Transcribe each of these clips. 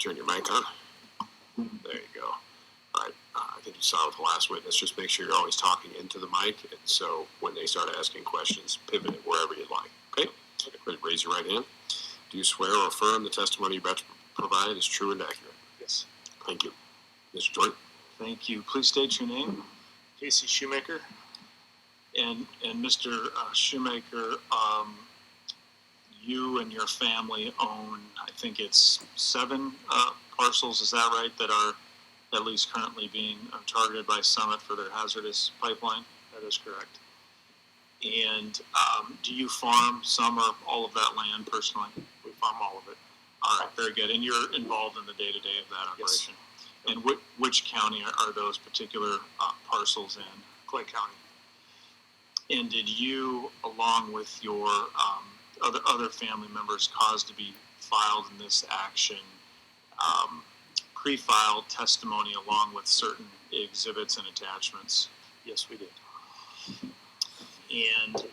Turn your mic on. There you go. All right. I think you saw with the last witness. Just make sure you're always talking into the mic, and so when they start asking questions, pivot it wherever you'd like. Okay? Raise your right hand. Do you swear or affirm the testimony you're about to provide is true and accurate? Yes. Thank you. Mr. Jorde? Thank you. Please state your name. Casey Schomaker. And Mr. Schomaker, you and your family own, I think it's 7 parcels, is that right, that are at least currently being targeted by Summit for their hazardous pipeline? That is correct. And do you farm some or all of that land personally? We farm all of it. All right, very good. And you're involved in the day-to-day of that operation? Yes. And which county are those particular parcels in? Clay County. And did you, along with your other family members, cause to be filed in this action, pre-filed testimony along with certain exhibits and attachments? Yes, we did. And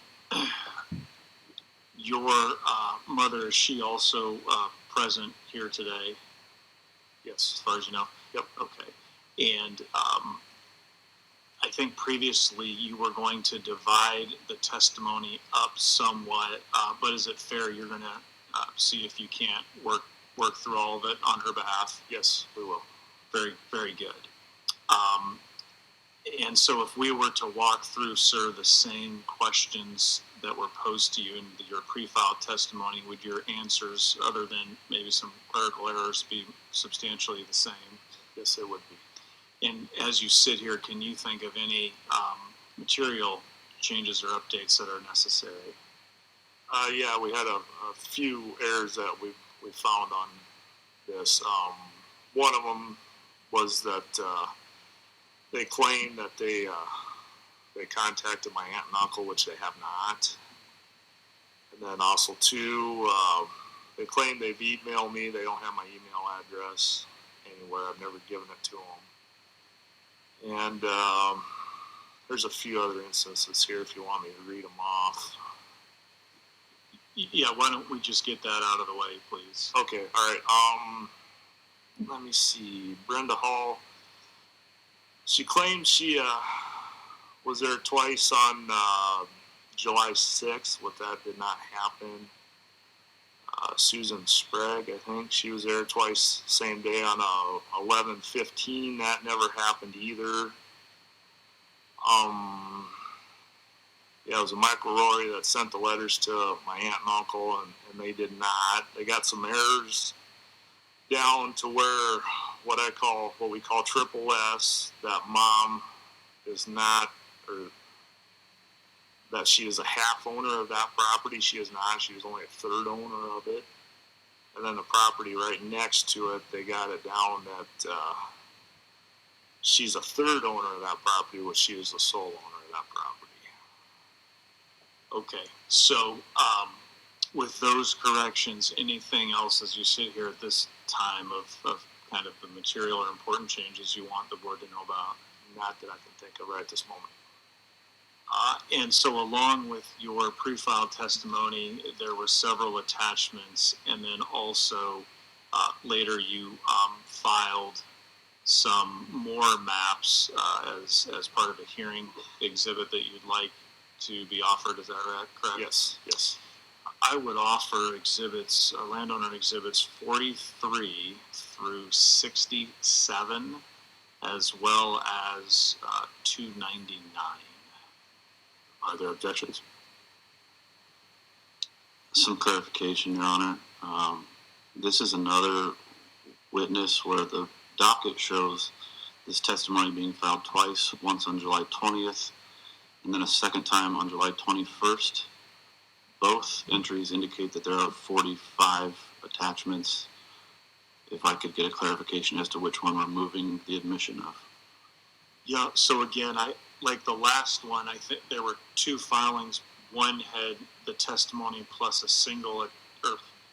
your mother, is she also present here today? Yes. As far as you know? Yep. Okay. And I think previously you were going to divide the testimony up somewhat, but is it fair you're going to see if you can't work through all of it on her behalf? Yes, we will. Very, very good. And so if we were to walk through, sir, the same questions that were posed to you in your pre-filed testimony, would your answers, other than maybe some clerical errors, be substantially the same? Yes, it would be. And as you sit here, can you think of any material changes or updates that are necessary? Yeah, we had a few errors that we found on this. One of them was that they claimed that they contacted my aunt and uncle, which they have not. And then also, too, they claim they've emailed me. They don't have my email address anywhere. I've never given it to them. And there's a few other instances here if you want me to read them off. Yeah, why don't we just get that out of the way, please? Okay, all right. Let me see. Brenda Hall. She claims she was there twice on July 6th, but that did not happen. Susan Sprague, I think, she was there twice, same day on 11/15. That never happened either. Yeah, it was a Michael Rory that sent the letters to my aunt and uncle, and they did not. They got some errors down to where what we call triple S, that mom is not, or that she is a half owner of that property. She is not. She was only a third owner of it. And then the property right next to it, they got it down that she's a third owner of that property, which she is the sole owner of that property. Okay, so with those corrections, anything else as you sit here at this time of kind of the material or important changes you want the board to know about? Not that I can think of right at this moment. And so along with your pre-filed testimony, there were several attachments, and then also later you filed some more maps as part of a hearing exhibit that you'd like to be offered. Is that correct? Yes, yes. I would offer exhibits, landowner exhibits 43 through 67, as well as 299. Are there objections? Some clarification, Your Honor. This is another witness where the docket shows this testimony being filed twice, once on July 20th, and then a second time on July 21st. Both entries indicate that there are 45 attachments. If I could get a clarification as to which one we're moving the admission of. Yeah, so again, like the last one, I think there were 2 filings. One had the testimony plus a single or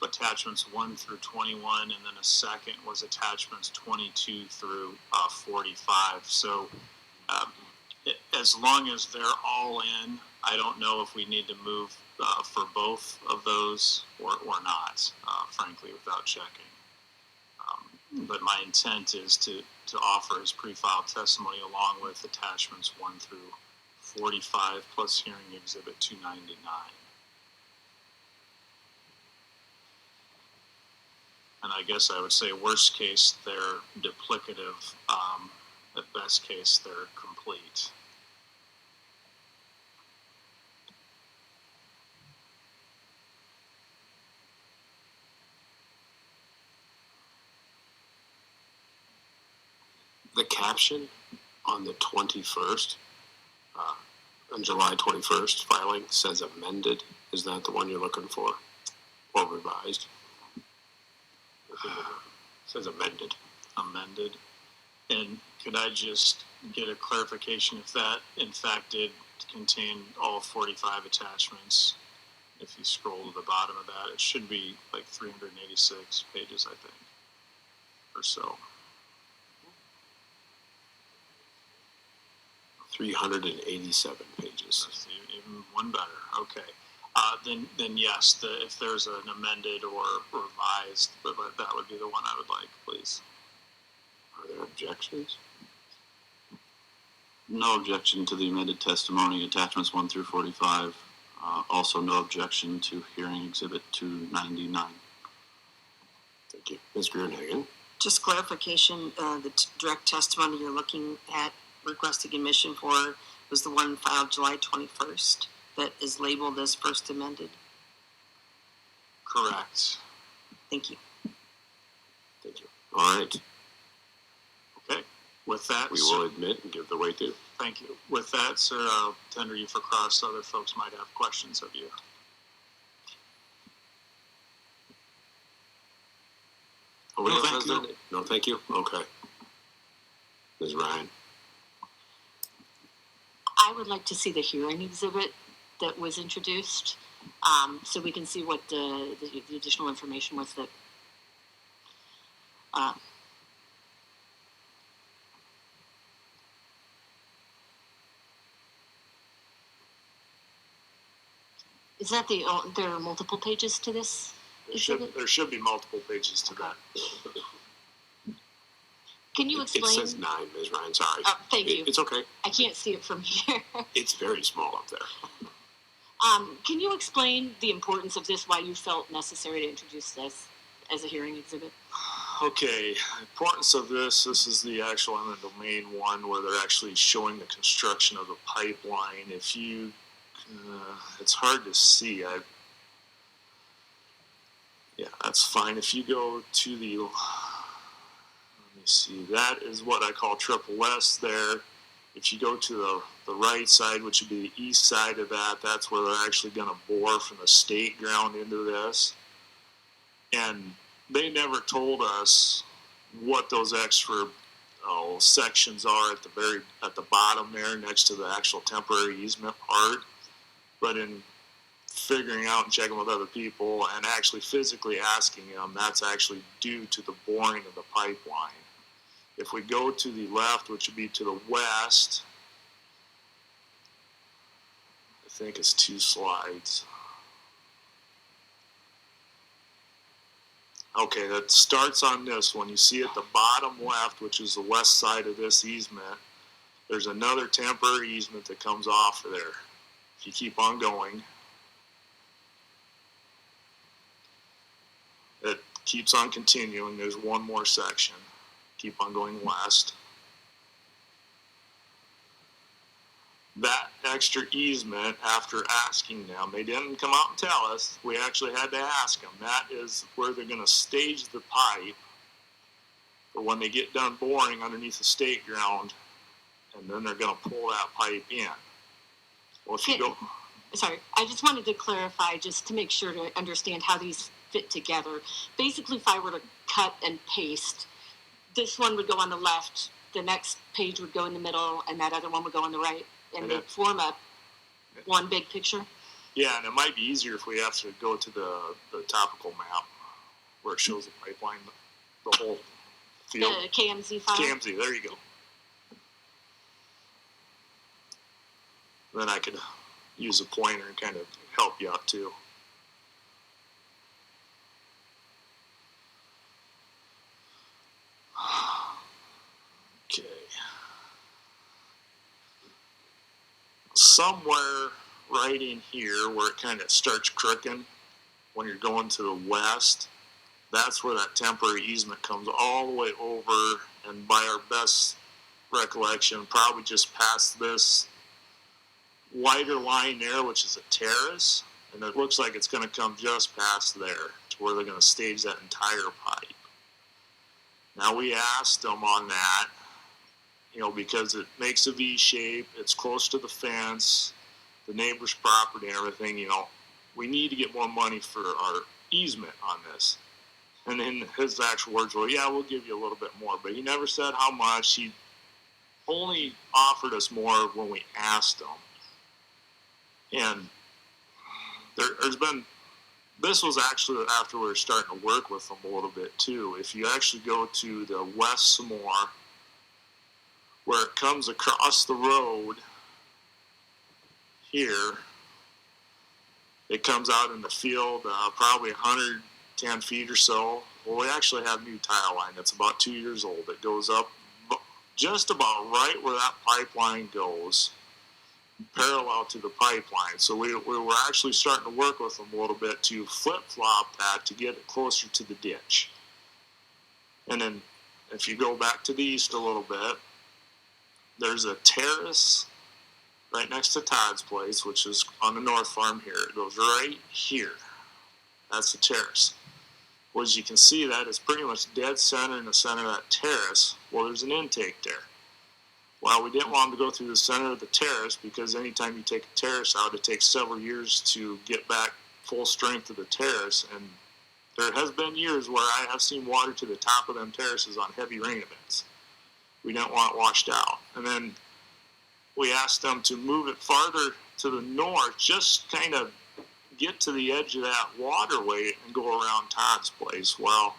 attachments 1 through 21, and then a second was attachments 22 through 45. So as long as they're all in, I don't know if we need to move for both of those or not, frankly, without checking. but my intent is to offer his pre-filed testimony along with attachments 1 through 45 plus hearing exhibit 299. And I guess I would say worst case, they're duplicative. At best case, they're complete. The caption on the 21st, on July 21st filing says amended. Is that the one you're looking for? Or revised? It says amended. Amended. And could I just get a clarification if that in fact did contain all 45 attachments? If you scroll to the bottom of that, it should be like 386 pages, I think, or so. 387 pages. That's even one better. Okay. Then yes, if there's an amended or revised, but that would be the one I would like, please. Are there objections? No objection to the amended testimony, attachments 1 through 45. Also no objection to hearing exhibit 299. Thank you. Ms. Gruenhagen? Just clarification, the direct testimony you're looking at requesting admission for was the one filed July 21st that is labeled as first amended? Correct. Thank you. Thank you. All right. Okay. With that, We will admit and give the way to. thank you. With that, sir, I'll tender you for cross. Other folks might have questions of you. Oh, we No, don't thank have you. that? No, thank you. Okay. Ms. Ryan? I would like to see the hearing exhibit that was introduced, so we can see what the additional information was that. Is that there are multiple pages to this exhibit? There should be multiple pages to that. Can you It explain? says 9, Ms. Ryan. Sorry. Thank you. It's okay. I can't see it from here. It's very small up there. Can you explain the importance of this, why you felt necessary to introduce this as a hearing exhibit? Okay, importance of this is the actual eminent domain one where they're actually showing the construction of the pipeline. If you, it's hard to see. Yeah, that's fine. If you go to the, let me see, that is what I call triple S there. If you go to the right side, which would be the east side of that, that's where they're actually going to bore from the state ground into this. And they never told us what those extra sections are at the bottom there next to the actual temporary easement part. But in figuring out and checking with other people and actually physically asking them, that's actually due to the boring of the pipeline. If we go to the left, which would be to the west, I think it's 2 slides. Okay, that starts on this one. You see at the bottom left, which is the west side of this easement, there's another temporary easement that comes off of there. If you keep on going, it keeps on continuing. There's one more section. Keep on going west. That extra easement, after asking them, they didn't come out and tell us. We actually had to ask them. That is where they're going to stage the pipe for when they get done boring underneath the state ground, and then they're going to pull that pipe in. Well, if you go... Sorry, I just wanted to clarify just to make sure to understand how these fit together. Basically, if I were to cut and paste, this one would go on the left, the next page would go in the middle, and that other one would go on the right, and they'd form up one big picture? Yeah, and it might be easier if we have to go to the topical map where it shows the pipeline, the whole field. The KMZ file? KMZ, there you go. Then I could use a pointer and kind of help you out too. somewhere right in here where it kind of starts crooking when you're going to the west. That's where that temporary easement comes all the way over, and by our best recollection, probably just past this wider line there, which is a terrace, and it looks like it's going to come just past there to where they're going to stage that entire pipe. Now, we asked them on that, because it makes a V shape, it's close to the fence, the neighbor's property and everything, we need to get more money for our easement on this. And then his actual words were, yeah, we'll give you a little bit more. But he never said how much. He only offered us more when we asked him. And this was actually after we were starting to work with them a little bit too. If you actually go to the west some more, where it comes across the road here, it comes out in the field probably 110 feet or so. Well, we actually have new tile line that's about 2 years old. It goes up just about right where that pipeline goes, parallel to the pipeline. So we were actually starting to work with them a little bit to flip-flop that to get it closer to the ditch. And then if you go back to the east a little bit, there's a terrace right next to Todd's place, which is on the north farm here. It goes right here. That's the terrace. Well, as you can see, that is pretty much dead center in the center of that terrace. Well, there's an intake there. Well, we didn't want them to go through the center of the terrace because anytime you take a terrace out, it takes several years to get back full strength of the terrace. And there has been years where I have seen water to the top of them terraces on heavy rain events. We don't want it washed out. And then we asked them to move it farther to the north, just kind of get to the edge of that waterway and go around Todd's place. Well,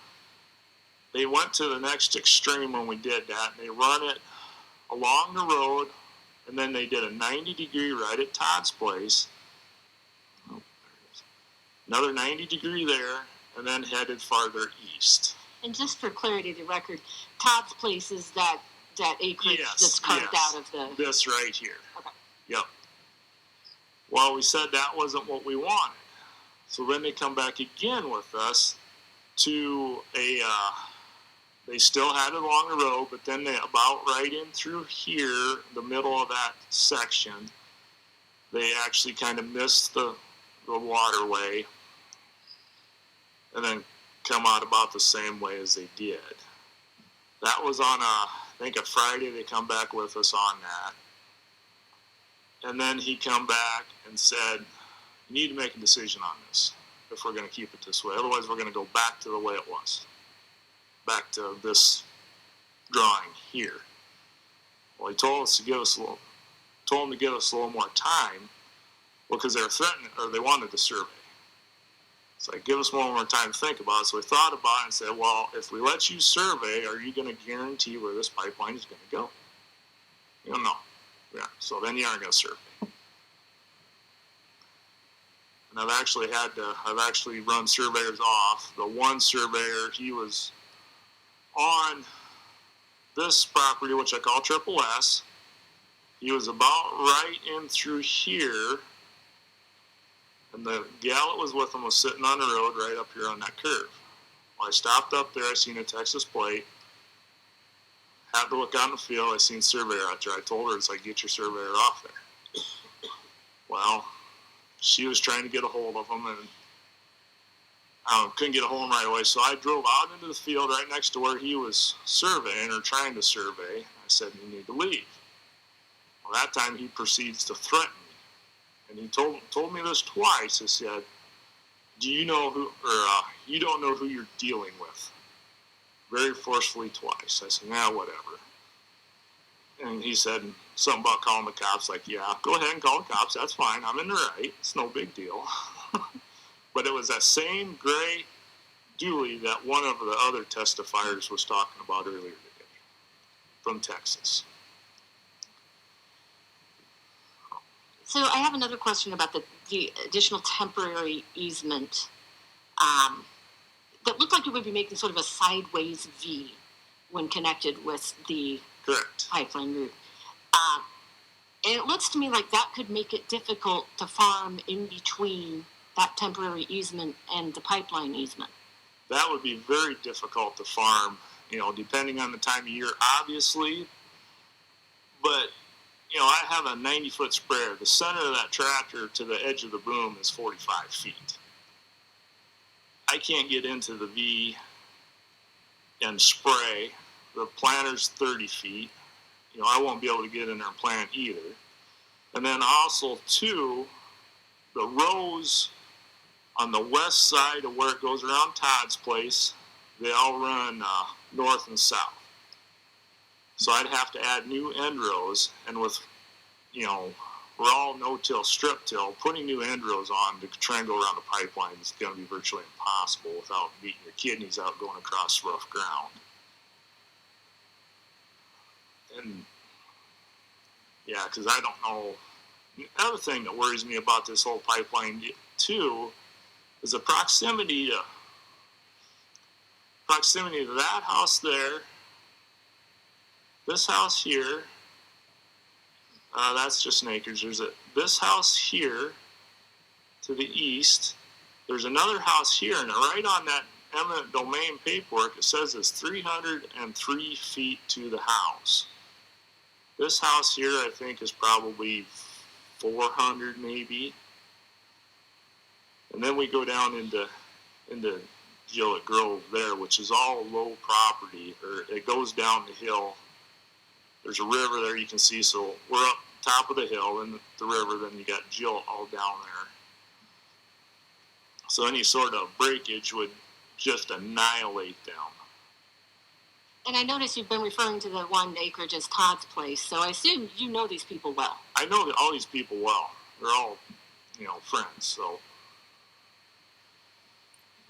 they went to the next extreme when we did that, and they run it along the road, and then they did a 90-degree right at Todd's place. Oh, there it is. Another 90-degree there, and then headed farther east. And just for clarity of the record, Todd's place is that acreage that's carved out of the... This right here. Okay. Yep. Well, we said that wasn't what we wanted. So then they come back again with us to they still had it along the road, but then they about right in through here, the middle of that section, they actually kind of missed the waterway and then come out about the same way as they did. That was on I think a Friday. They come back with us on that. And then he come back and said, you need to make a decision on this if we're going to keep it this way. Otherwise, we're going to go back to the way it was. Back to this drawing here. Well, he told us to give us a little more time, because they were threatening, or they wanted the survey. It's like, give us one more time to think about it. So we thought about it and said, well, if we let you survey, are you going to guarantee where this pipeline is going to go? No. Yeah, so then you aren't going to survey. And I've actually run surveyors off. The one surveyor, he was on this property, which I call Triple S. He was about right in through here, and the gal that was with him was sitting on the road right up here on that curve. Well, I stopped up there, I seen a Texas plate, had to look out in the field, I seen surveyor out there. I told her, it's like, get your surveyor off there. Well, she was trying to get a hold of him, and couldn't get a hold of him right away, so I drove out into the field right next to where he was surveying, or trying to survey. I said, you need to leave. Well, that time he proceeds to threaten me. And he told me this twice. He said, do you know who, or you don't know who you're dealing with? Very forcefully twice. I said, nah, whatever. And he said something about calling the cops. Like, yeah, go ahead and call the cops. That's fine. I'm in the right. It's no big deal. But it was that same gray dually that one of the other testifiers was talking about earlier today from Texas. So I have another question about the additional temporary easement that looked like it would be making sort of a sideways V when connected with the Correct. pipeline route. And it looks to me like that could make it difficult to farm in between that temporary easement and the pipeline easement. That would be very difficult to farm, depending on the time of year, obviously. But, I have a 90-foot sprayer. The center of that tractor to the edge of the boom is 45 feet. I can't get into the V and spray. The planter's 30 feet. I won't be able to get in there and plant either. And then also, too, the rows on the west side of where it goes around Todd's place, they all run north and south. So I'd have to add new end rows, and with, we're all no-till, strip-till, putting new end rows on to try and go around the pipeline is going to be virtually impossible without beating your kidneys out going across rough ground. And, yeah, because I don't know. The other thing that worries me about this whole pipeline, too, is the proximity to that house there, this house here, that's just an acreage. There's this house here to the east. There's another house here, and right on that eminent domain paperwork, it says it's 303 feet to the house. This house here, I think, is probably 400 maybe. And then we go down into Gillett Grove there, which is all low property, or it goes down the hill. There's a river there you can see, so we're up top of the hill and the river, then you got Gillett all down there. So any sort of breakage would just annihilate them. And I notice you've been referring to the one acreage as Todd's place, so I assume you know these people well. I know all these people well. They're all, friends, so,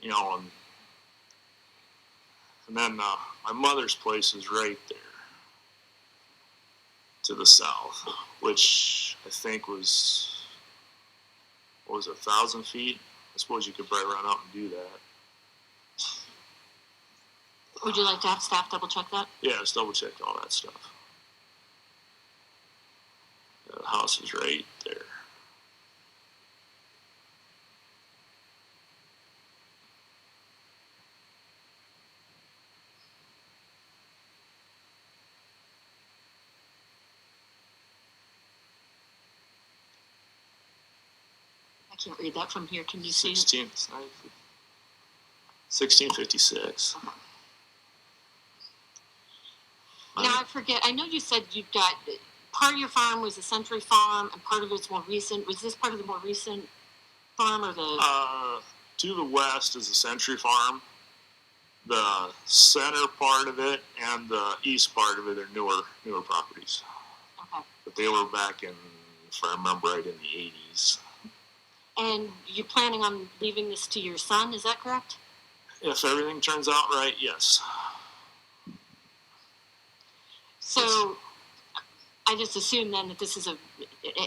and then my mother's place is right there to the south, which I think was, 1,000 feet? I suppose you could probably run out and do that. Would you like to have staff double check that? Yeah, just double check all that stuff. The house is right there. I can't read that from here. Can you see? 1656. Now I forget. I know you said you've got part of your farm was a Century Farm, and part of it's more recent. Was this part of the more recent farm, or the? To the west is the Century Farm. The center part of it and the east part of it are newer properties. Okay. But they were back in, if I remember right, in the 80s. And you're planning on leaving this to your son? Is that correct? If everything turns out right, yes. So I just assume then that this is an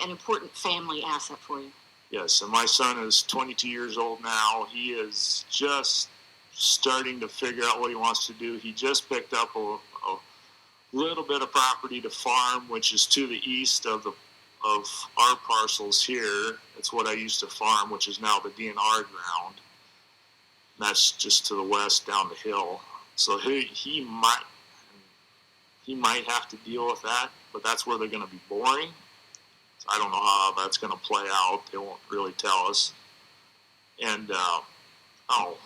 important family asset for you. Yes, and my son is 22 years old now. He is just starting to figure out what he wants to do. He just picked up a little bit of property to farm, which is to the east of our parcels here. It's what I used to farm, which is now the DNR ground. That's just to the west down the hill. So he might have to deal with that, but that's where they're going to be boring. So I don't know how that's going to play out. They won't really tell us. And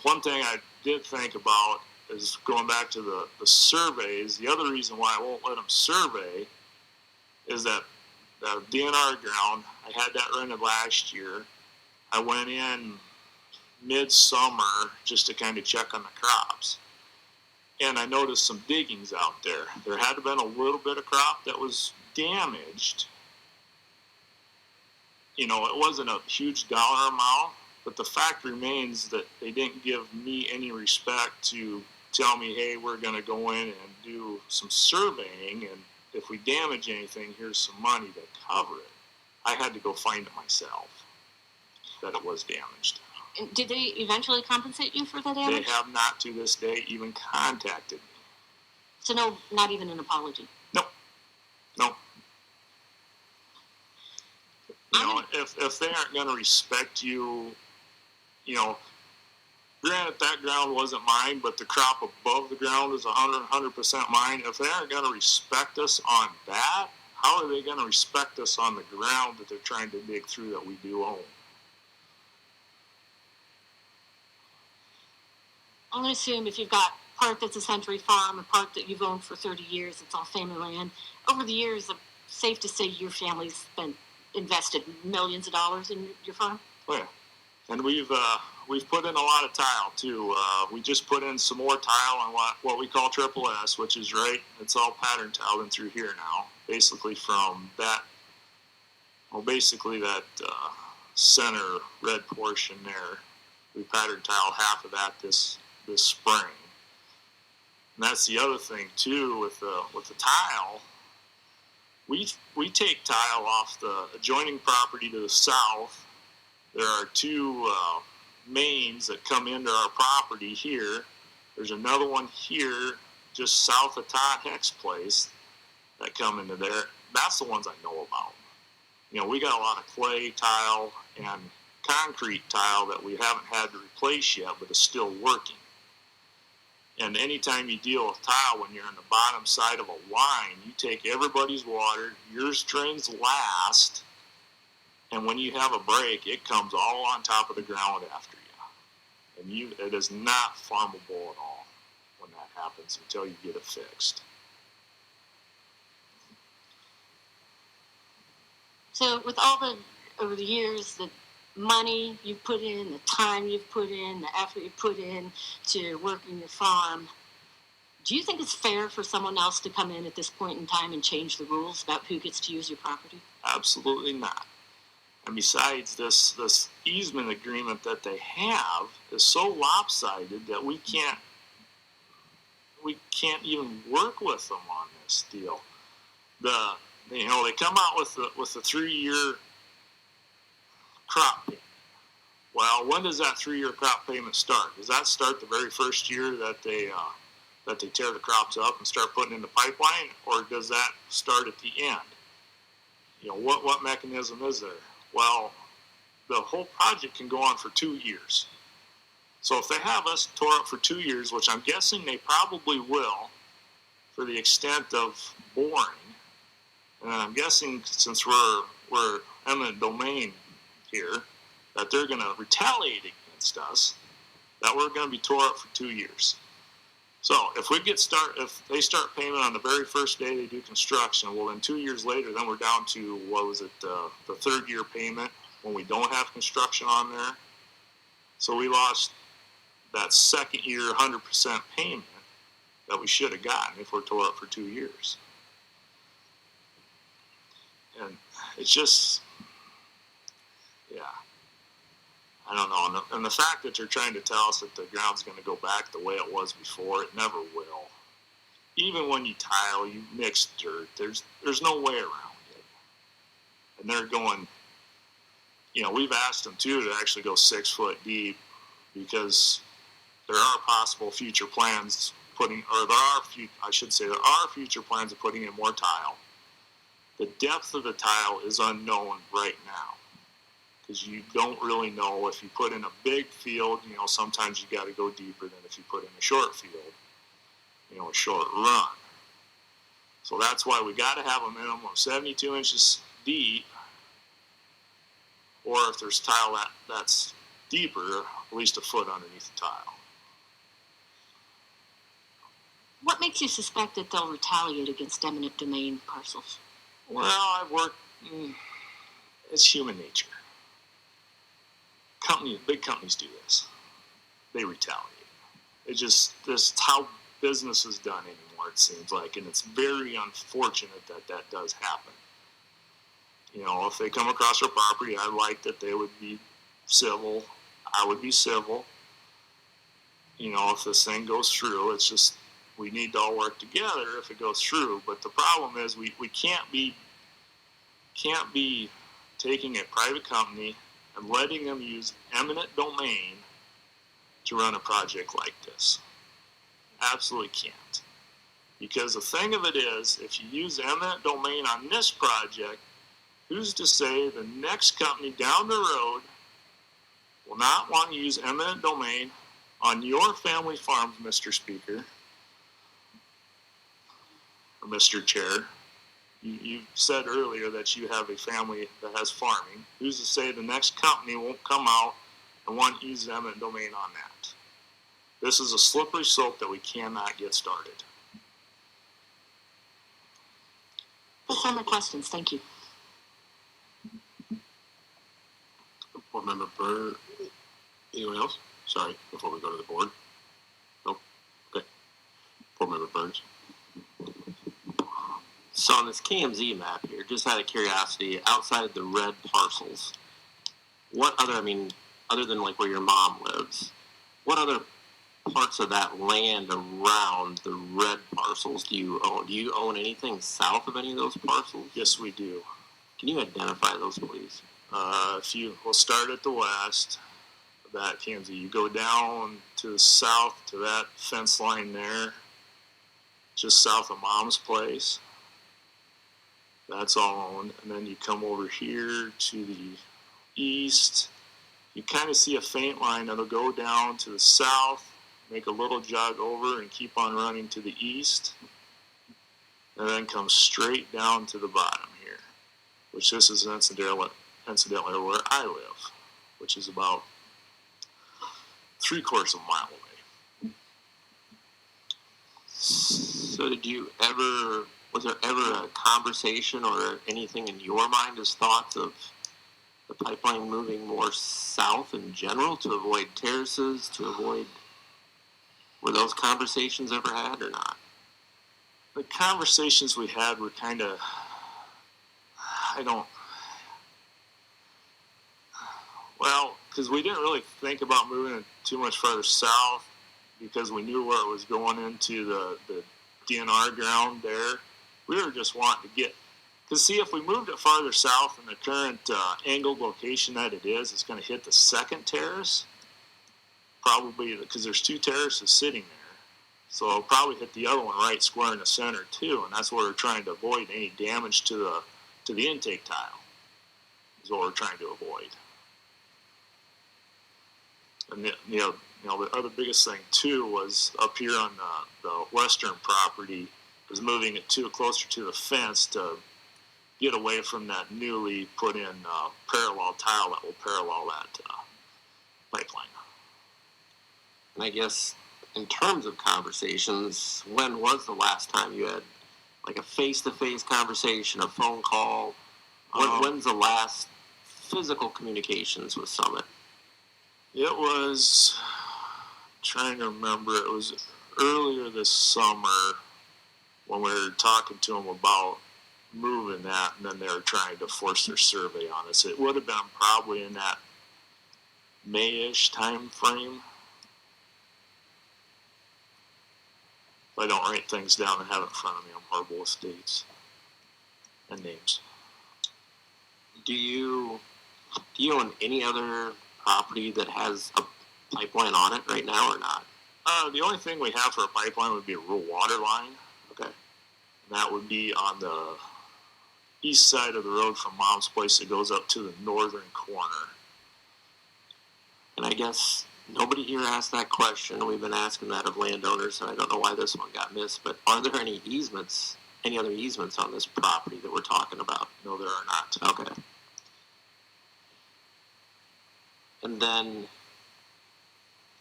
one thing I did think about is going back to the surveys. The other reason why I won't let them survey is that the DNR ground, I had that rented last year. I went in mid-summer just to kind of check on the crops. And I noticed some diggings out there. There had to have been a little bit of crop that was damaged. It wasn't a huge dollar amount, but the fact remains that they didn't give me any respect to tell me, hey, we're going to go in and do some surveying, and if we damage anything, here's some money to cover it. I had to go find it myself, that it was damaged. And did they eventually compensate you for the damage? They have not to this day even contacted me. So no, not even an apology? No. if they aren't going to respect you, you know, granted that ground wasn't mine, but the crop above the ground is 100% mine. If they aren't going to respect us on that, how are they going to respect us on the ground that they're trying to dig through that we do own? I'm going to assume if you've got part that's a Century Farm, a part that you've owned for 30 years, it's all family land. Over the years, it's safe to say your family's invested millions of dollars in your farm? Oh, yeah. And we've put in a lot of tile too. We just put in some more tile on what we call Triple S, which is right. It's all pattern tiled in through here now. Basically from that, center red portion there, we pattern tiled half of that this spring. And that's the other thing too with the tile. We take tile off the adjoining property to the south. There are two mains that come into our property here. There's another one here just south of Todd Heck's place that come into there. That's the ones I know about. You know, we got a lot of clay tile and concrete tile that we haven't had to replace yet, but is still working. And anytime you deal with tile, when you're on the bottom side of a line, you take everybody's water, yours drains last, and when you have a break, it comes all on top of the ground after you. And it is not farmable at all when that happens until you get it fixed. So with over the years, the money you've put in, the time you've put in, the effort you've put in to working your farm, do you think it's fair for someone else to come in at this point in time and change the rules about who gets to use your property? Absolutely not. And besides, this easement agreement that they have is so lopsided that we can't even work with them on this deal. They come out with the 3-year crop payment. Well, when does that 3-year crop payment start? Does that start the very first year that they tear the crops up and start putting in the pipeline, or does that start at the end? You know, what mechanism is there? Well, the whole project can go on for 2 years. So if they have us tore up for 2 years, which I'm guessing they probably will, for the extent of boring, and I'm guessing since we're eminent domain here, that they're going to retaliate against us, that we're going to be tore up for 2 years. So if they start payment on the very first day they do construction, well then 2 years later, then we're down to, the 3rd year payment when we don't have construction on there. So we lost that 2nd year 100% payment that we should have gotten if we're tore up for 2 years. And it's just, yeah, I don't know. And the fact that they're trying to tell us that the ground's going to go back the way it was before, it never will. Even when you tile, you mix dirt. There's no way around it. And they're going, we've asked them too to actually go 6 foot deep because there are possible future plans there are future plans of putting in more tile. The depth of the tile is unknown right now because you don't really know if you put in a big field, sometimes you got to go deeper than if you put in a short field, a short run. So that's why we got to have a minimum of 72 inches deep, or if there's tile that's deeper, at least a foot underneath the tile. What makes you suspect that they'll retaliate against eminent domain parcels? Well, it's human nature. Big companies do this. They retaliate. This is how business is done anymore, it seems like, and it's very unfortunate that does happen. If they come across our property, I'd like that they would be civil. I would be civil. If this thing goes through, it's just, we need to all work together if it goes through. But the problem is we can't be taking a private company and letting them use eminent domain to run a project like this. Absolutely can't. Because the thing of it is, if you use eminent domain on this project, who's to say the next company down the road will not want to use eminent domain on your family farms, Mr. Speaker, or Mr. Chair? You said earlier that you have a family that has farming. Who's to say the next company won't come out and want to use eminent domain on that? This is a slippery slope that we cannot get started. That's all my questions. Thank you. Board Member Byrd. Anyone else? Sorry, before we go to the board. No? Okay. Board Member Burns. So on this KMZ map here, just out of curiosity, outside of the red parcels, what other, other than like where your mom lives, what other parts of that land around the red parcels do you own? Do you own anything south of any of those parcels? Yes, we do. Can you identify those, please? We'll start at the west of that KMZ. You go down to the south to that fence line there, just south of Mom's place. That's all owned. And then you come over here to the east. You kind of see a faint line that'll go down to the south, make a little jog over, and keep on running to the east. And then come straight down to the bottom here, which this is incidentally where I live, which is about 3/4 of a mile away. So was there ever a conversation or anything in your mind as thoughts of the pipeline moving more south in general to avoid terraces, were those conversations ever had or not? The conversations we had were kind of, because we didn't really think about moving it too much further south because we knew where it was going into the DNR ground there. We were just wanting to because see, if we moved it farther south in the current angled location that it is, it's going to hit the second terrace, probably because there's 2 terraces sitting there. So it'll probably hit the other one right square in the center too, and that's what we're trying to avoid, any damage to the intake tile is what we're trying to avoid. And the other biggest thing too was up here on the western property was moving it closer to the fence to get away from that newly put in parallel tile that will parallel that pipeline. And I guess in terms of conversations, when was the last time you had like a face-to-face conversation, a phone call? When's the last physical communications with Summit? It was, trying to remember, it was earlier this summer when we were talking to them about moving that, and then they were trying to force their survey on us. It would have been probably in that May-ish time frame. If I don't write things down and have it in front of me, I'm horrible with dates and names. Do you own any other property that has a pipeline on it right now or not? The only thing we have for a pipeline would be a rural water line. Okay. And that would be on the east side of the road from Mom's place. It goes up to the northern corner. And I guess nobody here asked that question. We've been asking that of landowners, and I don't know why this one got missed, but are there any other easements on this property that we're talking about? No, there are not. Okay. And then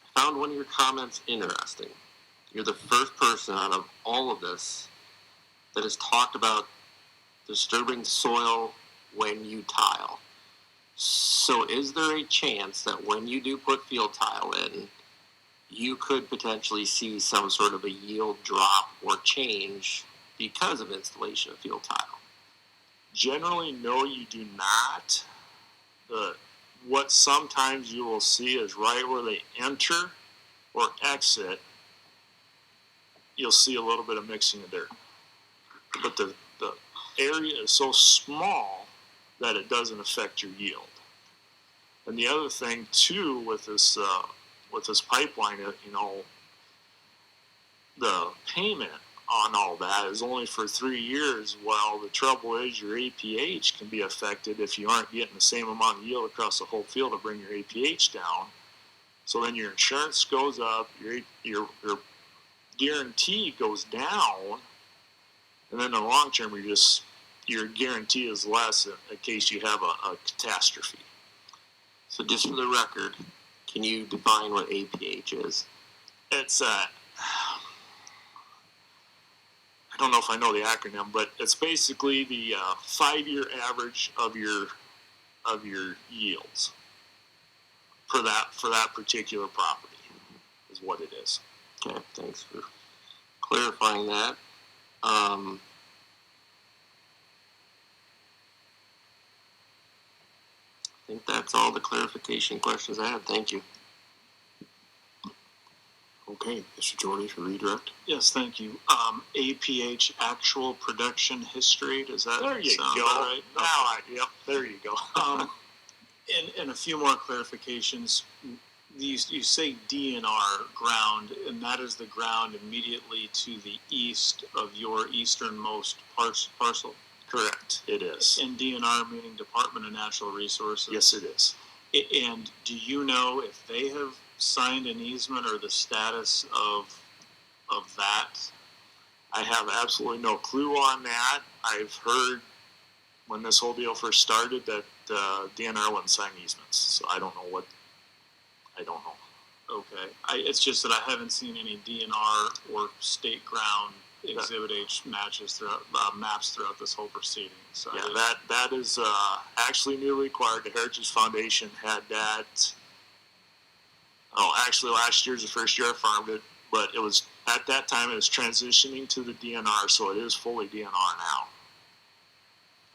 I found one of your comments interesting. You're the first person out of all of this that has talked about disturbing soil when you tile. So is there a chance that when you do put field tile in, you could potentially see some sort of a yield drop or change because of installation of field tile? Generally, no, you do not. What sometimes you will see is right where they enter or exit, you'll see a little bit of mixing of dirt. But the area is so small that it doesn't affect your yield. And the other thing too with this pipeline, the payment on all that is only for 3 years. Well, the trouble is your APH can be affected if you aren't getting the same amount of yield across the whole field to bring your APH down. So then your insurance goes up, your guarantee goes down, and then in the long term, your guarantee is less in case you have a catastrophe. So just for the record, can you define what APH is? It's I don't know if I know the acronym, but it's basically the 5-year average of your yields for that particular property is what it is. Okay, thanks for clarifying that. I think that's all the clarification questions I have. Thank you. Okay, Mr. Jorde, for redirect. Yes, thank you. APH actual production history. Does that There you sound go. about right? Now, yep, there you go. And a few more clarifications. You say DNR ground, and that is the ground immediately to the east of your easternmost parcel. Correct, it is. And DNR meaning Department of Natural Resources. Yes, it is. And do you know if they have signed an easement or the status of that? I have absolutely no clue on that. I've heard when this whole deal first started that DNR wouldn't sign easements, so I don't know. Okay, it's just that I haven't seen any DNR or state ground Exhibit H maps throughout this whole proceeding. So yeah, that is actually newly acquired. The Heritage Foundation had that. Oh, actually, last year's the first year I farmed it, but it was at that time it was transitioning to the DNR, so it is fully DNR now.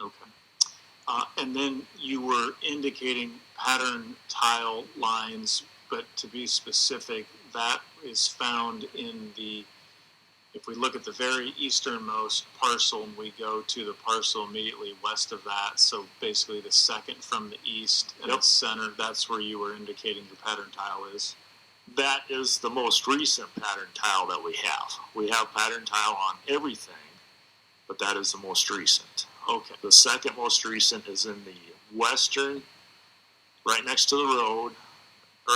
Okay. And then you were indicating pattern tile lines, but to be specific, that is found in the, if we look at the very easternmost parcel and we go to the parcel immediately west of that, so basically the second from the east and the center, that's where you were indicating your pattern tile is. That is the most recent pattern tile that we have. We have pattern tile on everything, but that is the most recent. Okay. The second most recent is in the western, right next to the road, or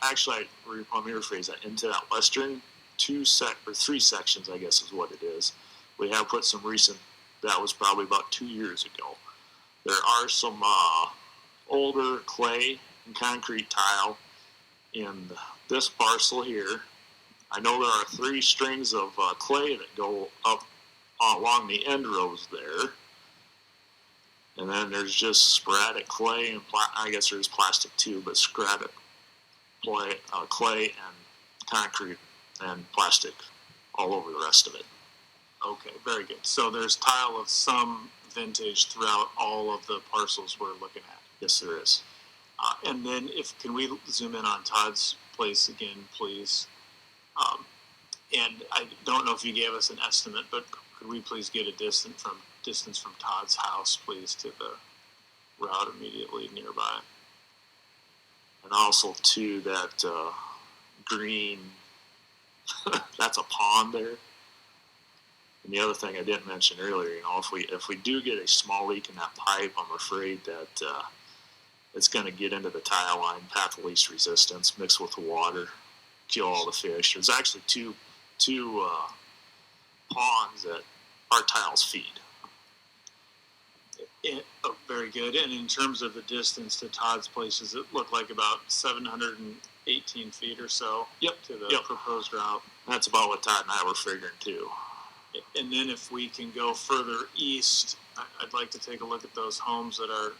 actually, let me rephrase that, into that western 3 sections, I guess is what it is. We have put some recent, that was probably about 2 years ago. There are some older clay and concrete tile in this parcel here. I know there are 3 strings of clay that go up along the end rows there. And then there's just sporadic clay and I guess there's plastic too, but sporadic clay and concrete and plastic all over the rest of it. Okay, very good. So there's tile of some vintage throughout all of the parcels we're looking at. Yes, there is. And then can we zoom in on Todd's place again, please? And I don't know if you gave us an estimate, but could we please get a distance from Todd's house, please, to the route immediately nearby? And also too, that green, that's a pond there. And the other thing I didn't mention earlier, if we do get a small leak in that pipe, I'm afraid that it's going to get into the tile line, path of least resistance, mix with the water, kill all the fish. There's actually two ponds that our tiles feed. Very good. And in terms of the distance to Todd's place, does it look like about 718 feet or so? Yep. To the proposed route? That's about what Todd and I were figuring too. And then if we can go further east, I'd like to take a look at those homes that are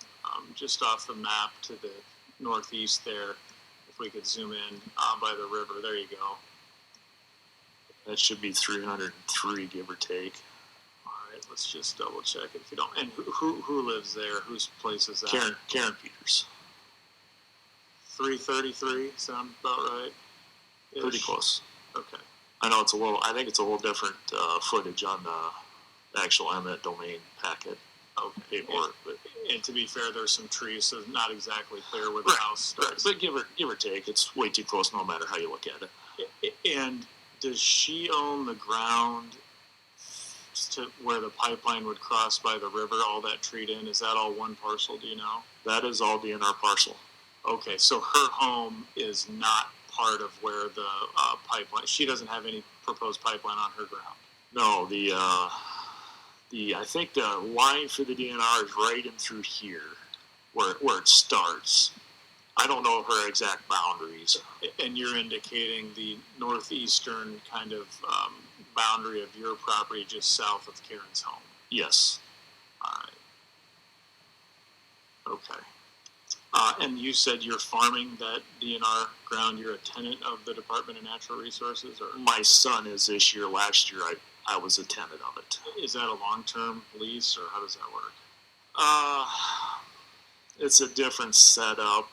just off the map to the northeast there. If we could zoom in by the river, there you go. That should be 303, give or take. All right, let's just double check it if you don't. And who lives there? Whose place is that? Karen Peters. 333 sound about right? Pretty close. Okay. I know I think it's a little different footage on the actual eminent domain packet. Okay. Paperwork, and to be fair, there's some trees, so not exactly clear where the house starts. But give or take, it's way too close no matter how you look at it. And does she own the ground to where the pipeline would cross by the river, all that treed in, is that all one parcel, do you know? That is all DNR parcel. Okay, so her home is not part of where the pipeline, she doesn't have any proposed pipeline on her ground? No, I think the line for the DNR is right in through here, where it starts. I don't know her exact boundaries. And you're indicating the northeastern kind of boundary of your property just south of Karen's home? Yes. All right. Okay. And you said you're farming that DNR ground. You're a tenant of the Department of Natural Resources, or My son is this year. Last year, I was a tenant of it. is that a long-term lease, or how does that work? It's a different setup.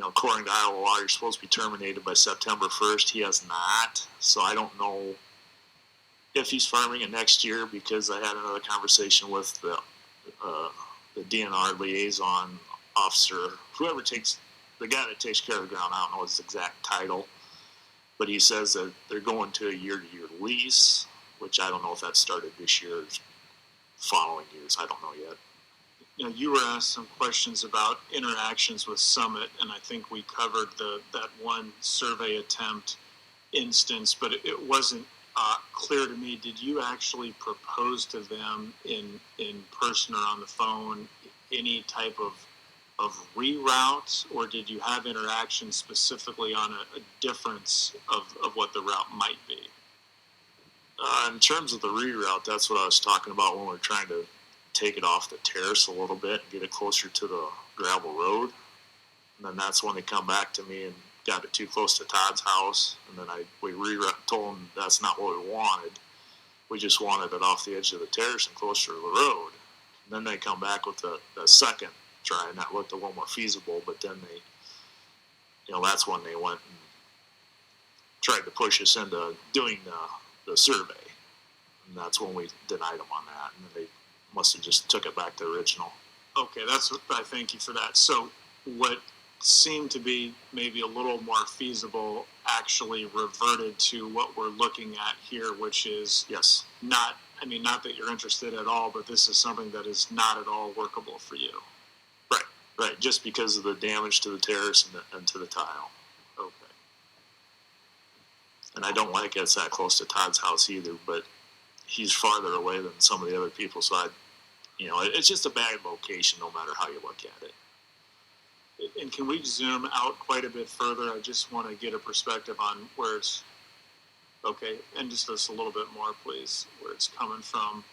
According to Iowa law, you're supposed to be terminated by September 1st. He has not, so I don't know if he's farming it next year, because I had another conversation with the DNR liaison officer, the guy that takes care of the ground. I don't know his exact title, but he says that they're going to a year-to-year lease, which I don't know if that started this year or following years. I don't know yet. You were asked some questions about interactions with Summit, and I think we covered that one survey attempt instance, but it wasn't clear to me. Did you actually propose to them in person or on the phone any type of reroutes, or did you have interactions specifically on a difference of what the route might be? In terms of the reroute, that's what I was talking about when we're trying to take it off the terrace a little bit and get it closer to the gravel road. And then that's when they come back to me and got it too close to Todd's house. And then we told them that's not what we wanted. We just wanted it off the edge of the terrace and closer to the road. And then they come back with the second try, and that looked a little more feasible. But then that's when they went and tried to push us into doing the survey. And that's when we denied them on that. And then they must have just took it back to original. Okay, I thank you for that. So what seemed to be maybe a little more feasible actually reverted to what we're looking at here, which is Yes. not that you're interested at all, but this is something that is not at all workable for you. Right, just because of the damage to the terrace and to the tile. Okay. And I don't like it's that close to Todd's house either, but he's farther away than some of the other people, so it's just a bad location no matter how you look at it. And can we zoom out quite a bit further? I just want to get a perspective on where it's, okay, and just a little bit more, please, where it's coming from.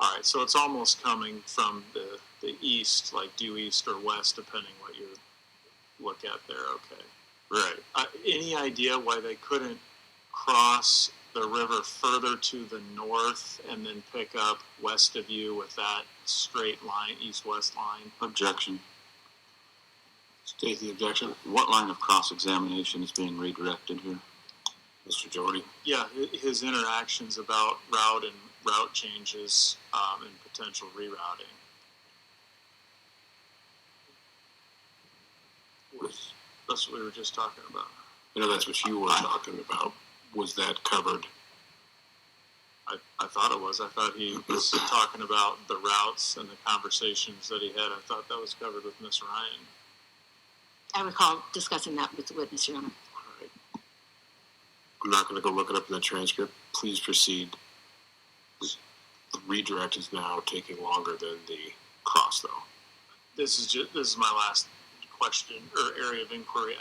All right, so it's almost coming from the east, like due east or west, depending what you look at there, okay. Right. Any idea why they couldn't cross the river further to the north and then pick up west of you with that straight line, east-west line? Objection. State the objection. What line of cross-examination is being redirected here? Mr. Jorde. Yeah, his interactions about route changes and potential rerouting. That's what we were just talking about. That's what you were talking about. Was that covered? I thought it was. I thought he was talking about the routes and the conversations that he had. I thought that was covered with Miss Ryan. I recall discussing that with the witness, Your Honor. All right. I'm not going to go look it up in the transcript. Please proceed. The redirect is now taking longer than the cross, though. This is my last question or area of inquiry.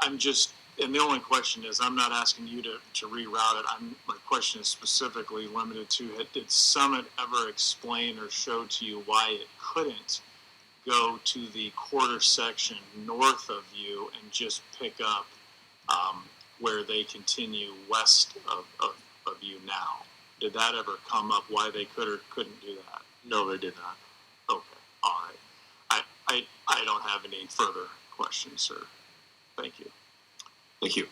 And the only question is, I'm not asking you to reroute it. My question is specifically limited to, did Summit ever explain or show to you why it couldn't go to the quarter section north of you and just pick up where they continue west of you now? Did that ever come up, why they could or couldn't do that? No, they did not. Okay, all right. I don't have any further questions, sir. Thank you. Thank you.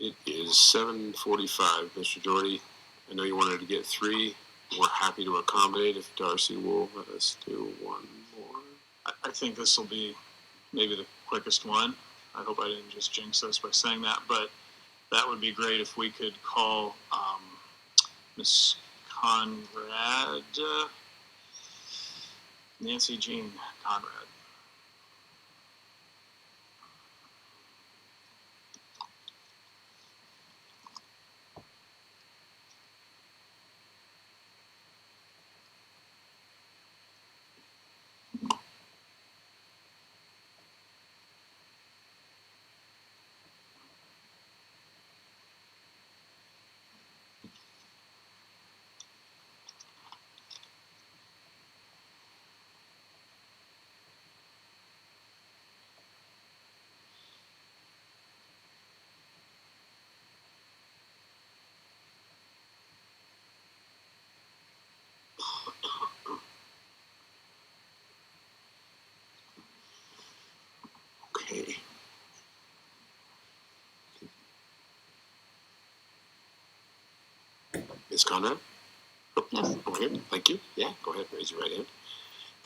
It is 7:45, Mr. Jorde. I know you wanted to get 3. We're happy to accommodate if Darcy will let us do one more. I think this will be maybe the quickest one. I hope I didn't just jinx us by saying that, but that would be great if we could call Miss Conrad, Nancy Jean Conrad. Okay. Ms. Conrad? Oh, Yes. okay, thank you. Yeah, go ahead, raise your right hand.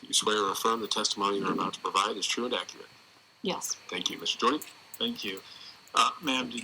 Do you swear or affirm the testimony you're about to provide is true and accurate? Yes. Thank you. Mr. Jorde? Thank you. Ma'am, did